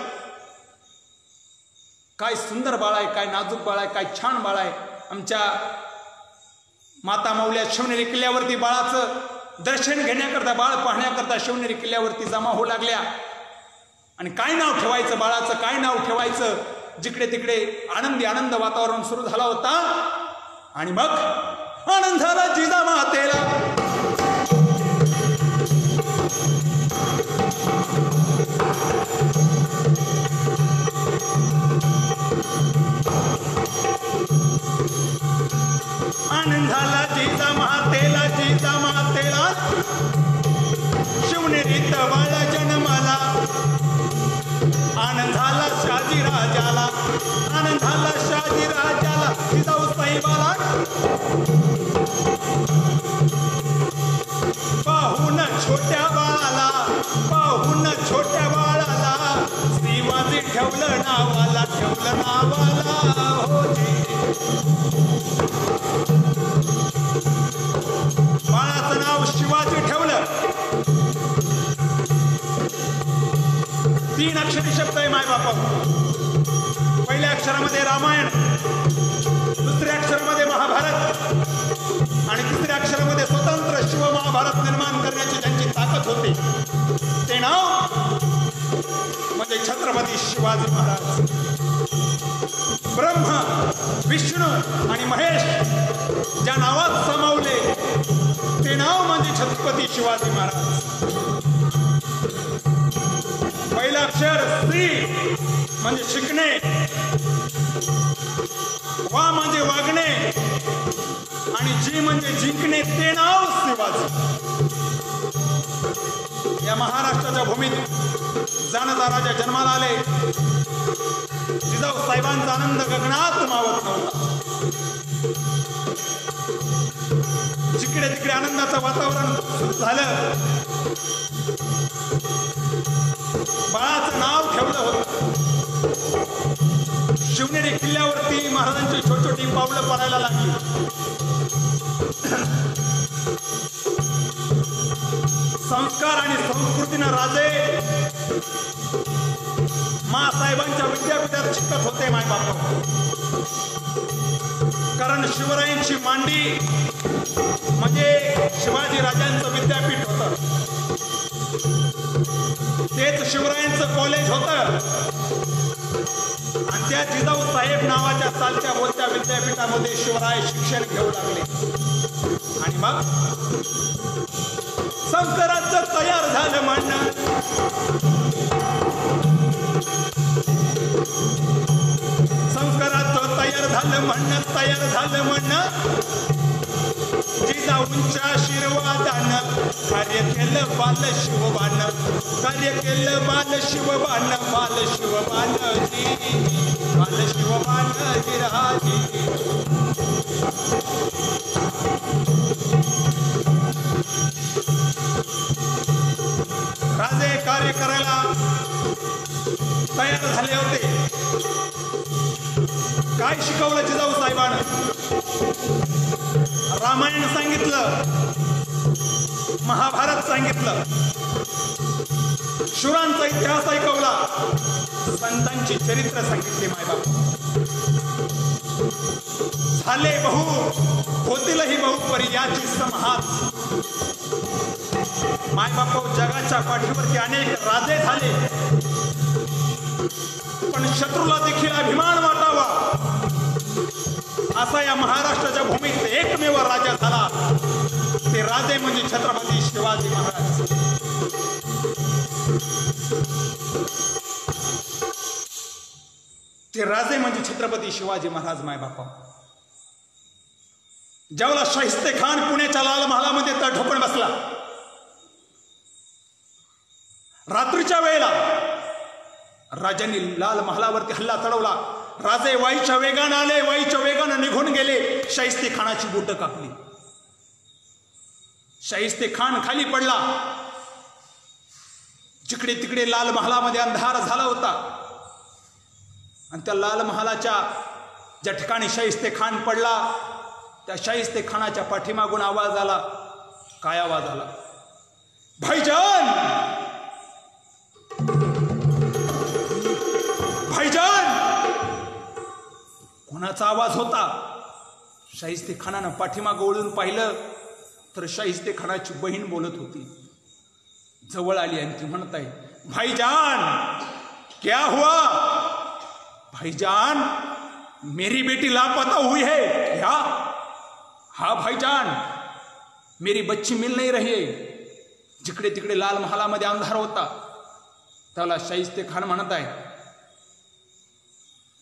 काय सुंदर बाळ आहे, काय नाजूक बाळ आहे, काय छान बाळ आहे. आमच्या माता माऊल्या शिवनेरी किल्ल्यावरती बाळाचं दर्शन घेण्याकरता, बाळ पाहण्याकरता शिवनेरी किल्ल्यावरती जमा होऊ लागल्या. आणि काय नाव ठेवायचं बाळाचं, काय नाव ठेवायचं, जिकडे तिकडे आनंद वातावरण सुरू झाला होता. आणि मग आनंद झाला जिजामातेला. आनंद झाला जिजामातेला, जिजामातेला शिवनेरीत बाळ जन्माला. आनंद झाला शहाजी राजाला, आनंद झाला शहाजी राजाला, जिजाऊ साहेबाला. पाहून छोट्या बाळाला, पाहून छोट्या बाळाला, शिवाजी ठेवलं नावाला, ठेवलं नावाला. हो बाळाचं नाव शिवाजी ठेवलं. 3 अक्षरी शब्द आहे मायबापा. पहिल्या अक्षरामध्ये रामायण, दुसऱ्या अक्षरामध्ये महाभारत आणि तिसऱ्या अक्षरामध्ये स्वतंत्र शिव महाभारत निर्माण करण्याची ज्यांची ताकद होती, ते नाव म्हणजे छत्रपती शिवाजी महाराज. ब्रह्मा, विष्णू आणि महेश ज्या नावात सामावले, ते नाव म्हणजे छत्रपती शिवाजी महाराज. पहिलं अक्षर श्री म्हणजे शिकणे, वा म्हणजे वागणे आणि जी म्हणजे जिंकणे, ते नाव शिवाजी. या महाराष्ट्राच्या भूमीत जाणता राजा जन्माला आले. जिजाऊ साहेबांचा आनंद गगनात मावत नव्हता. जिकडे तिकडे आनंदाचं वातावरण सुरू झालं. बाळाचं नाव ठेवलं होतं. शिवनेरी किल्ल्यावरती महाराजांची छोटी पावलं पडायला लागली. संस्कार आणि संस्कृतीनं राजे मासाहेबांच्या विद्यापीठात शिकत होते मायबाप. कारण शिवरायांची मांडी म्हणजे शिवाजी राजांचं विद्यापीठ होतं. तेच शिवरायांचं कॉलेज होतं. आणि त्या जिजाऊ साहेब नावाच्या चालत्या बोलत्या विद्यापीठामध्ये शिवराय शिक्षण घेऊ लागले. आणि मग संस्काराचं तयार झालं म्हणणं. संस्काराचं तयार झालं म्हणणं. जिजाऊंच्या आशीर्वादानं कार्य केलं बाल शिवबान, कार्य केलं बाल शिवबान, बाल शिवबानजी, बाल शिवबानजी राजी. तयार झाले होते. काय शिकवलं जिजाऊ साहेबांनं? रामायण सांगितलं, महाभारत सांगितलं, शूरांचा इतिहास ऐकवला, संतांची चरित्र सांगितली. मायबाप झाले बहु, होतीलही बहु, परी याची समहात. मायबाप जगाच्या पाठीवरती अनेक राजे झाले, पण शत्रूला देखील अभिमान वाटावा असा या महाराष्ट्राच्या भूमीत एकमेव राजा झाला. ते राजे म्हणजे छत्रपती शिवाजी महाराज. ते राजे म्हणजे छत्रपती शिवाजी महाराज. मायबापा ज्यावेळेला शाहिस्ते खान पुण्याच्या लाल महालामध्ये तळठोकून बसला, रात्रीच्या वेळेला राजांनी लाल महालावरती हल्ला चढवला. राजे वाईच्या वेगानं आले, वाईच्या वेगानं निघून गेले. शाहिस्ते खानाची बोटं कापली. शाहिस्ते खान खाली पडला. जिकडे तिकडे लाल महालामध्ये अंधार झाला होता आणि त्या लाल महालाच्या ज्या ठिकाणी शाहिस्ते खान पडला, त्या शाहिस्ते खानाच्या पाठीमागून आवाज आला. काय आवाज आला? भाईजान, भाईजान. कोणाचा आवाज होता? शाहिस्ते खानानं पाठीमागं वळून पाहिलं तर शाहिस्ते खानाची बहीण बोलत होती. जवळ आली आणि ती म्हणत आहे, भाईजान क्या हुआ? भाईजान मेरी बेटी लापता हुई है क्या? हाँ भाईजान, मेरी बच्ची मिल नहीं रही है. जिकडे तिकडे लाल महालामध्ये अंधार होता. त्याला शाहिस्ते खान म्हणत आहे,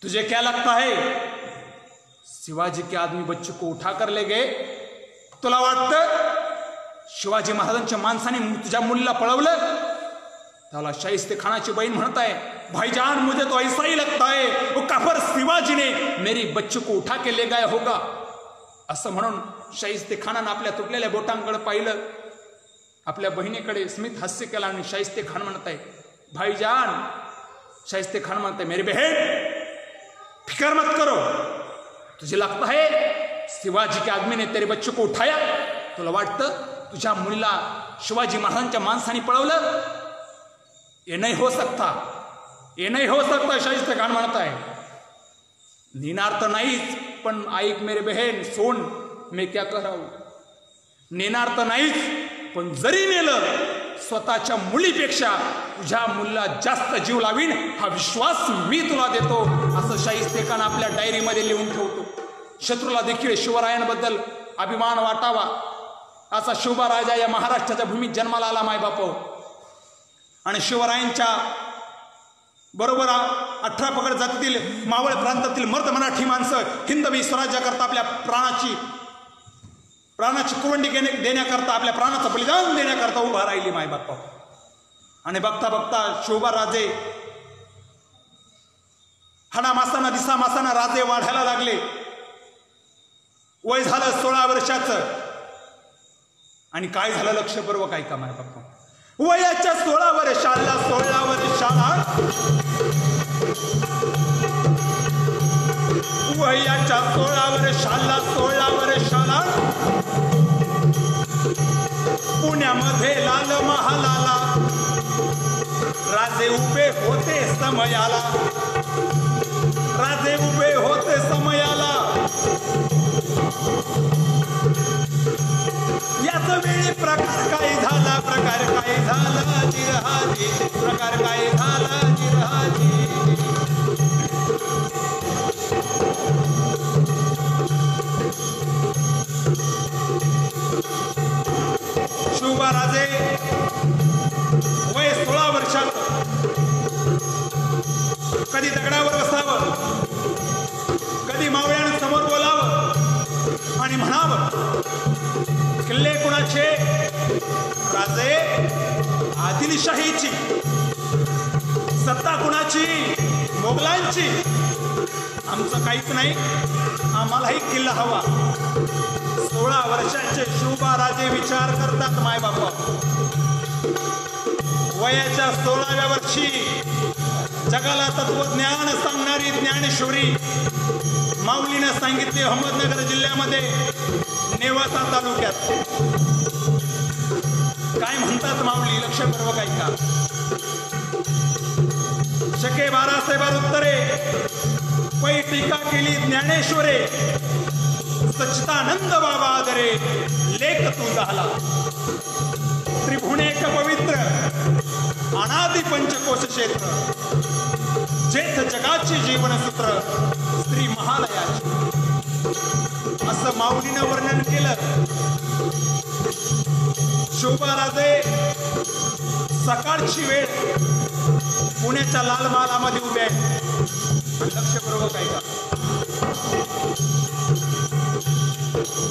तुझे क्या लगता है शिवाजी के आदमी बच्चे को उठा कर ले गए? तुला वाटतं शिवाजी महाराजांच्या माणसाने तुझ्या मुलीला पळवलं? त्याला शाहिस्ते खानाची बहीण म्हणत आहे, भाईजान मुझे तो ऐसा ही लगता है वो काफर शिवाजी ने मेरी बच्चे को उठा के ले गया होगा. असं म्हणून शाहिस्ते खानानं आपल्या तुटलेल्या बोटांकडे पाहिलं, आपल्या बहिणीकडे स्मित हास्य केला आणि शाहिस्ते खान म्हणत आहे, भाईजान. शाहिस्ते खान म्हणत आहे, मेरी बहन फिकर मत करो, तुझे लगता है शिवाजी के आदमी ने तेरे बच्चे को उठाया? तुला वाटतं तुझ्या मुलीला शिवाजी महाराजांच्या माणसाने पळवलं? ये नहीं हो सकता, ये नहीं हो सकता. शाहिस्ते खान म्हणत आहे, नेणार तर नाहीच, पण ऐक मेरे बहन, सोन मैं क्या कह रहा हूं. नेणार तर नाहीच, पण जरी नेलं स्वतःच्या मुलीपेक्षा तुझ्या मुलीला जास्त जीव लावीन हा विश्वास मी तुला देतो, असं शाहिस्ते खान आपल्या डायरीमध्ये लिहून ठेवतो. शत्रूला देखील शिवरायांबद्दल अभिमान वाटावा असा शिवबा राजा या महाराष्ट्राच्या भूमीत जन्माला आला. मायबाप आणि शिवरायांच्या बरोबर 18 पगड जातीतील मावळ प्रांतातील मर्द मराठी माणसं हिंदवी स्वराज्याकरता आपल्या प्राणाची कुरंडी देण्याकरता, आपल्या प्राणाचं बलिदान देण्याकरता उभा राहिली. मायबाप आणि बघता बघता शिवबा राजे हाडा मासाना दिसा मासाना राजे वाढायला लागले. वय झालं 16 वर्षाचं आणि काय झालं लक्षपूर्वक ऐका. मायबाप वयाच्या 16 वर्षाला 16 वर्षाला वयाच्या 16 वर्षाला 16 वर्षाला पुण्यामध्ये लाल महालाला राजे उभे होते समयाला. राजे उभे होते समयाला. याच वेळी प्रकार काय झाला, प्रकार काय झाला जिरहाजी, प्रकार काय झाला जिरहाजी. शिवबा राजे वय 16 वर्षात कधी दगडावर बसावं, कधी मावळ्यांसमोर बोलावं आणि म्हणावं, किल्ले कुणाचे? राजे आदिलशाहीची. सत्ता कुणाची? मोगलांची. आमचं काहीच नाही, आम्हालाही किल्ला हवा. 16 वर्षाचे शिवबा राजे विचार करतात. मायबापा वयाच्या 16व्या वर्षी जगाला तत्वज्ञान सांगणारी ज्ञानेश्वरी माऊलीनं सांगितली अहमदनगर जिल्ह्यामध्ये नेवासा तालुक्यात. काय म्हणतात माऊली, लक्ष पूर्वक ऐका. शके 12 उत्तरे पै टीका केली ज्ञानेश्वरे, सच्चिदानंद बाबा आदरे लेख तू झाला. त्रिभुवनेक पवित्र अनादि पंचकोश क्षेत्र, जेथ जगाची जीवनसूत्र श्री महालयाची. असं माऊलीनं वर्णन केलं. शोभाराजे सकाळची वेळ पुण्याच्या लालमहालामध्ये उभे आहेत. लक्षपूर्वक ऐका.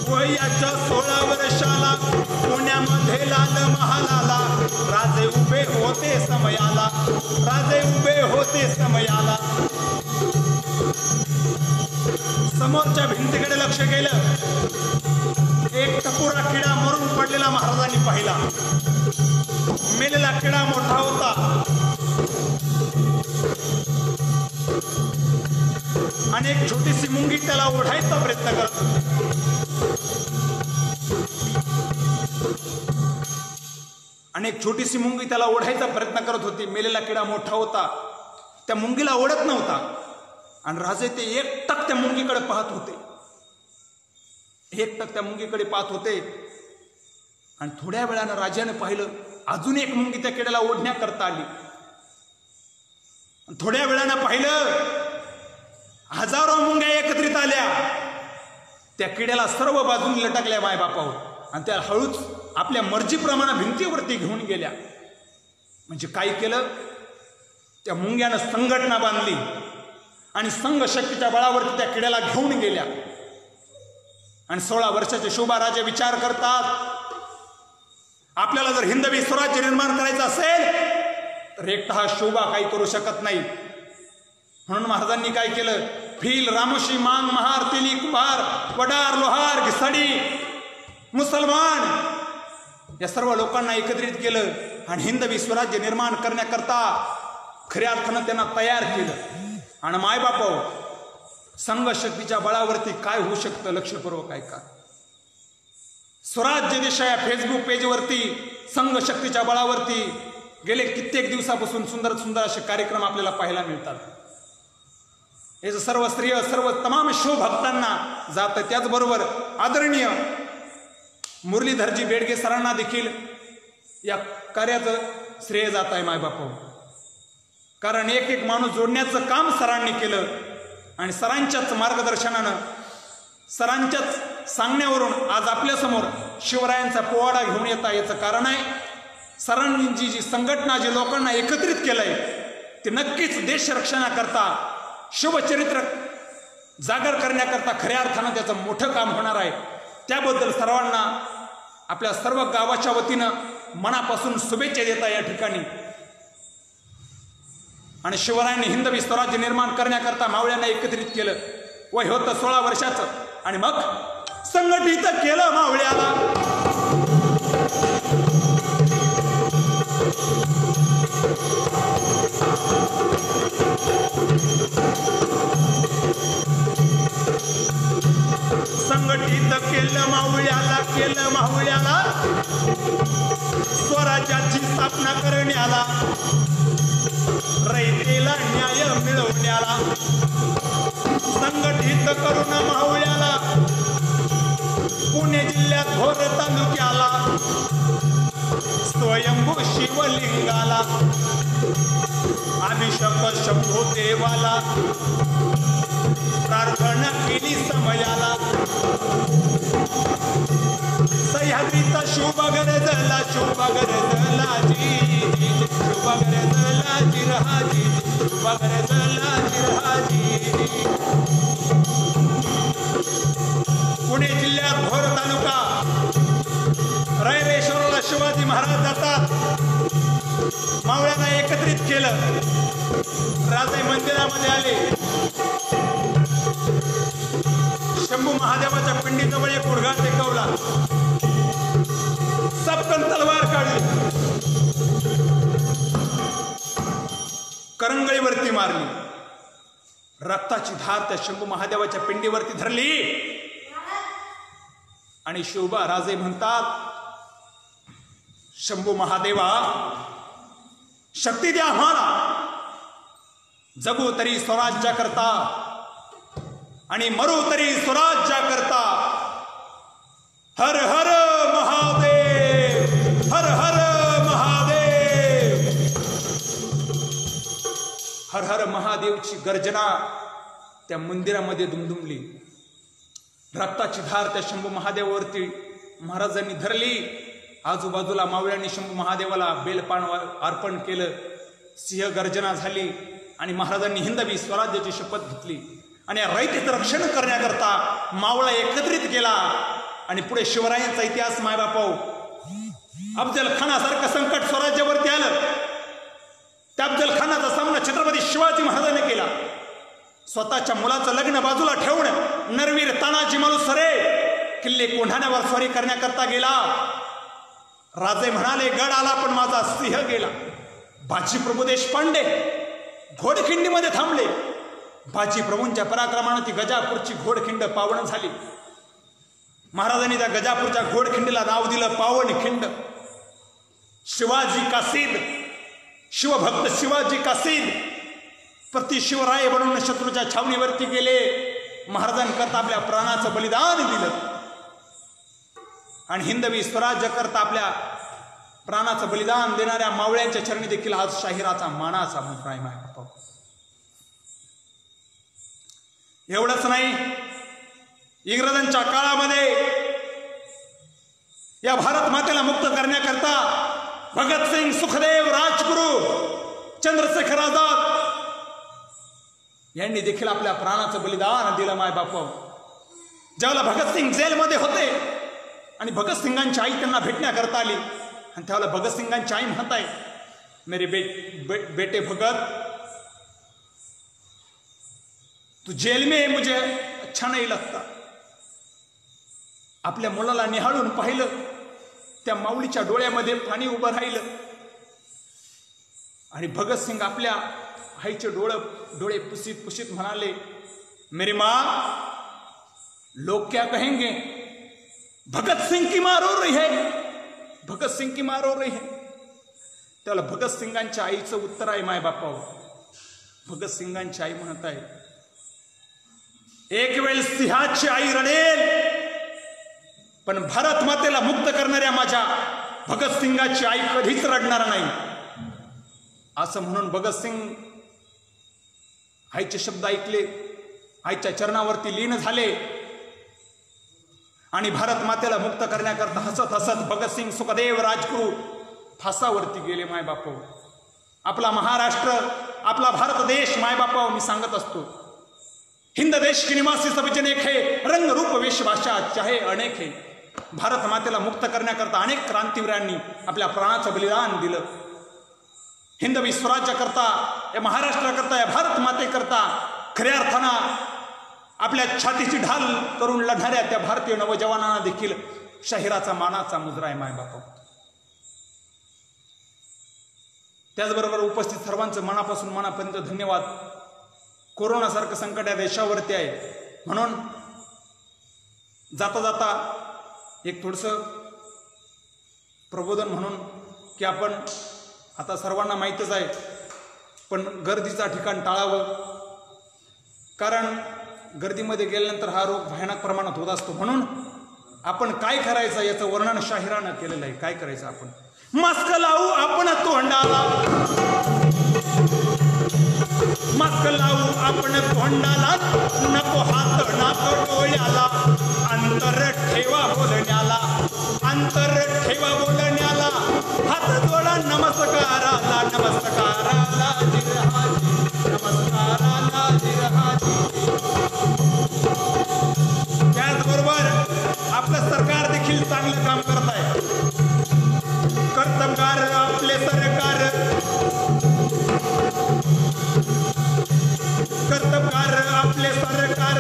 वयाच्या 16 वर्षाला पुण्यामध्ये लाल महालाला राजे उभे होते समयाला, राजे उभे होते समयाला. समोरच्या भिंतीकडे लक्ष केलं. एक टपोरा किडा मरून पडलेला महाराजांनी पाहिला. मेलेला किडा मोठा होता. आणि एक छोटीशी मुंगी त्याला ओढायचा प्रयत्न करत होती. आणि एक छोटीशी मुंगी त्याला ओढायचा प्रयत्न करत होती. मेलेला किडा मोठा होता, त्या मुंगीला ओढत नव्हता. आणि राजे ते एकटक त्या मुंगीकडे पाहत होते. एकटक त्या मुंगीकडे पाहत होते. आणि थोड्या वेळानं राजाने पाहिलं, अजून एक मुंगी त्या किड्याला ओढण्याकरता आली. थोड्या वेळानं पाहिलं, हजारो मुंग्या एकत्रित आल्या. त्या किड्याला सर्व बाजूने लटकल्या मायबापावर. आणि त्या हळूच आपल्या मर्जीप्रमाणे भिंतीवरती घेऊन गेल्या. म्हणजे काय केलं, त्या मुंग्यानं संघटना बांधली आणि संघ शक्तीच्या बळावरती त्या किड्याला घेऊन गेल्या. आणि 16 वर्षाचे शोभाराजे विचार करतात, आपल्याला जर हिंदवी स्वराज्य निर्माण करायचं असेल तर एकटा हा शोभा काही करू शकत नाही. म्हणून महाराजांनी काय केलं, फील, रामोशी, मांग, महार, तेली, कुंभार, वडार, लोहार, घिसाडी, मुसलमान या सर्व लोकांना एकत्रित केलं आणि हिंदवी स्वराज्य निर्माण करण्याकरता खऱ्या अर्थानं त्यांना तयार केलं. आणि मायबापा संघ शक्तीच्या बळावरती काय होऊ शकतं, लक्षपूर्वक ऐका. स्वराज्य दिशा या फेसबुक पेजवरती संघ शक्तीच्या बळावरती गेले कित्येक दिवसापासून सुंदर सुंदर असे कार्यक्रम आपल्याला पाहायला मिळतात. हे सर्व श्रेय सर्व तमाम शिवभक्तांना जातं. त्याचबरोबर आदरणीय मुरलीधरजी बेडगे सरांना देखील या कार्याचं श्रेय जात आहे मायबापू. कारण एक एक माणूस जोडण्याचं काम सरांनी केलं. आणि सरांच्याच मार्गदर्शनानं, सरांच्याच सांगण्यावरून आज आपल्यासमोर शिवरायांचा पोवाडा घेऊन येता. याचं कारण आहे सरांनी जी संघटना, जी लोकांना एकत्रित केलंय ते नक्कीच देश रक्षणाकरता, शुभचरित्र जागर करण्याकरता खऱ्या अर्थानं त्याचं मोठं काम होणार आहे. त्याबद्दल सर्वांना आपल्या सर्व गावाच्या वतीनं मनापासून शुभेच्छा देता या ठिकाणी. आणि शिवरायांनी हिंदवी स्वराज्य निर्माण करण्याकरता मावळ्यांना एकत्रित केलं. वय होतं 16 वर्षाचं. आणि मग संघटित केलं मावळ्याला. संघटित केलं मावळ्याला, केलं मावळ्याला स्वराज्याची स्थापना करण्याला, रयतेला न्याय मिळवण्याला. संघटित करून मावळ्याला पुणे जिल्ह्यात भोर तालुक्याला स्वयंभू शिवलिंगाला अभिषेक शंभू देवाला प्रार्थना केली समयाला. सह्याद्रीचा शुभ गरजला, शुभ गरजला जी, शुभ गरजला जिरहाजी, शुभ गरजला जिरहाजी. पुणे जिल्ह्यात भोर तालुका रयरेश्वराला शिवाजी महाराज जातात. मावळ्यांना एकत्रित केलं. राजे मंदिरामध्ये आले. शंभू महादेवाच्या पिंडीजवळ एक उडगा टेकवला. सपकन तलवार काढली. करंगळी कळेवरती मारली, रक्ताची धार त्या शंभू महादेवाच्या पिंडीवरती धरली आणि शिवबा राजे म्हणतात, शंभू महादेवा शक्ती द्या आम्हाला, जगू तरी स्वराज्या करता आणि मरू तरी स्वराज्या करता. हर हर महादेव, हर हर महादेव. हर हर महादेवची गर्जना त्या मंदिरामध्ये दुमदुमली. रक्ताची धार त्या शंभू महादेवावरती महाराजांनी धरली. आजूबाजूला मावळ्यांनी शंभू महादेवाला बेलपान अर्पण केलं. सिंह गर्जना झाली आणि महाराजांनी हिंदवी स्वराज्याची शपथ घेतली आणि या रयतेचं रक्षण करण्याकरता मावळा एकत्रित केला. आणि पुढे शिवरायांचा इतिहास मायबापाव, अफजल खानासारखं संकट स्वराज्यावरती आलं. त्या अफजल खानाचा सामना छत्रपती शिवाजी महाराजांनी केला. स्वतःच्या मुलाचं लग्न बाजूला ठेवून नरवीर तानाजी मालुसरे किल्ले कोंढाण्यावर स्वारी करण्याकरता गेला. राजे म्हणाले, गड आला पण माझा सिंह गेला. बाजी प्रभू देशपांडे घोडखिंडीमध्ये थांबले. बाजी प्रभूंच्या पराक्रमाने ती गजापूरची घोडखिंड पावन झाली. महाराजांनी त्या गजापूरच्या घोडखिंडीला नाव दिलं पावनखिंड. शिवाजी कासीद, शिवभक्त शिवाजी कासीद प्रति शिवराय बनवून शत्रूच्या छावणीवरती गेले. महाराजांकरता आपल्या प्राणाचं बलिदान दिलं आणि हिंदवी स्वराज्य करता आपल्या प्राणाचं बलिदान देणाऱ्या मावळ्यांच्या चरणी देखील आज शाहिराचा मानाचा मुद्रा आहे मायबापा. एवढंच नाही, इंग्रजांच्या काळामध्ये या भारत मातेला मुक्त करण्याकरता भगतसिंग, सुखदेव, राजगुरू, चंद्रशेखर आझाद यांनी देखील आपल्या प्राणाचं बलिदान दिलं मायबापा. ज्यावेळेला भगतसिंग जेलमध्ये होते आणि भगतसिंगांची आई त्यांना भेटण्याकरता आली आणि त्यावेळेला भगतसिंगांची आई म्हणत आहे, मेरे बेटे भगत, तू जेल में मुझे अच्छा नहीं लगता. आपल्या मुलाला निहाळून पाहिलं, त्या माऊलीच्या डोळ्यामध्ये पाणी उभं राहिलं आणि भगतसिंग आपल्या आईचे डोळे पुसीत पुसीत म्हणाले, मेरी माँ, लोग क्या कहेंगे, भगत सिंग की माँ रो रही है, भगत सिंग की माँ रो रही है. त्याला भगतसिंगांच्या आईचं उत्तर आहे मायबापावर. भगतसिंगांची आई म्हणत आहे, एक वेळ सिंहाची आई रडेल, पण भारत मातेला मुक्त करणाऱ्या माझ्या भगतसिंगाची आई कधीच रडणार नाही. असं म्हणून भगतसिंग आईचे शब्द ऐकले, आईच्या चरणावरती लीन झाले आणि भारत मातेला मुक्त करण्याकरता हसत हसत भगतसिंग, सुखदेव, राजगुरू फासावरती गेले मायबापा. आपला महाराष्ट्र, आपला भारत देश मायबापा मी सांगत असतो, हिंद देश की निवासी सब जन एक है, रंग रूप वेश भाषा चाहे अनेक है. भारत मातेला मुक्त करण्याकरता अनेक क्रांतिवीरांनी आपल्या प्राणाचं बलिदान दिलं. हिंदवी स्वराज्याकरता, या महाराष्ट्राकरता, या भारत मातेकरता खऱ्या अर्थानं आपल्या छातीची ढाल करून लढणाऱ्या त्या भारतीय नवजवानांना देखील शाहिराचा मानाचा मुद्रा आहे मायबापा. त्याचबरोबर उपस्थित सर्वांचं मनापासून मनापर्यंत धन्यवाद. कोरोनासारखं संकट या देशावरती आहे, म्हणून जाता जाता एक थोडंसं प्रबोधन म्हणून की आपण आता सर्वांना माहीतच आहे, पण गर्दीचा ठिकाण टाळावं. कारण गर्दीमध्ये गेल्यानंतर हा रोग भयानक प्रमाणात होत असतो. म्हणून आपण काय करायचं याचं वर्णन शाहिरानं केलेलं आहे. काय करायचं आपण, मास्क लावू आपण तोंडाला, मास्क लावू आपण तोंडाला, नको हात नको डोळ्याला, अंतर ठेवा बोलण्याला, अंतर ठेवा बोलण्याला, हात जोडा नमस्काराला, नमस्काराला जिरहाजी, नमस्काराला जिरहाजी. त्याचबरोबर आपलं सरकार देखील चांगलं काम करत आहे. कर्तबगार आपले सरकार, कर्तबगार आपले सरकार,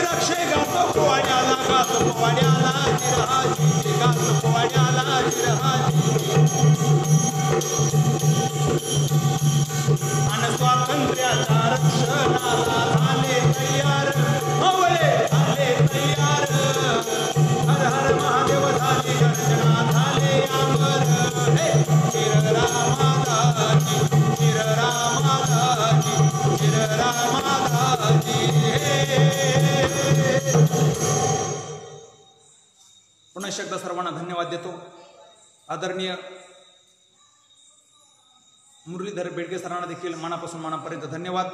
द्राक्षे गातो पोवाड्याला गातो पोवाड्याला जिरहाजी गातो पोवाड्याला जिरहाजी आणि स्वातंत्र्याच्या रक्षणाला झाले तयार मावळे झाले तयार हर हर महादेव झाले गर्जना झाले अमर हे चिररामादाजी चिररामादाजी चिररामादाजी पुन्हा एकदा सर्वांना धन्यवाद देतो. आदरणीय मुरलीधर बेडगे सरांना देखील मनापासून मनापर्यंत धन्यवाद.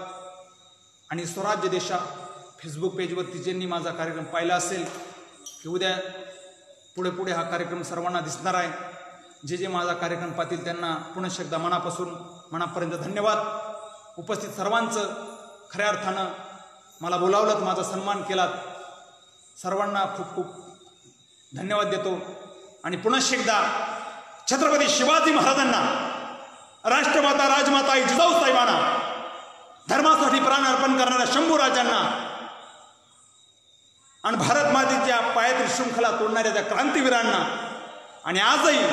आणि स्वराज्य देशा फेसबुक पेजवरती ज्यांनी माझा कार्यक्रम पाहिला असेल की उद्या पुढे हा कार्यक्रम सर्वांना दिसणार आहे. जे माझा कार्यक्रम पाहतील त्यांना पुन्हा एकदा मनापासून मनापर्यंत धन्यवाद. उपस्थित सर्वांचं खऱ्या अर्थानं मला बोलावलं, माझा सन्मान केलात, सर्वांना खूप खूप धन्यवाद देतो. आणि पुन्हा एकदा छत्रपती शिवाजी महाराजांना, राष्ट्रमाता राजमाता जिजाऊ साहेबांना, धर्मासाठी प्राण अर्पण करणाऱ्या शंभू राजांना आणि भारत मातेच्या पायातील शृंखला तोडणाऱ्या त्या क्रांतीवीरांना, आणि आजही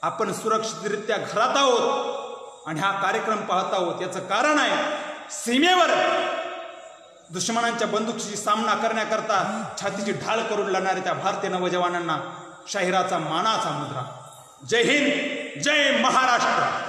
आपण सुरक्षितरित्या घरात आहोत आणि हा कार्यक्रम पाहत आहोत, याचं कारण आहे सीमेवर दुश्मनांच्या बंदुकीशी सामना करण्याकरता छातीची ढाल करून लढणाऱ्या त्या भारतीय नवजवानांना शाहिराचा मानाचा मुद्रा. जय हिंद, जय महाराष्ट्र.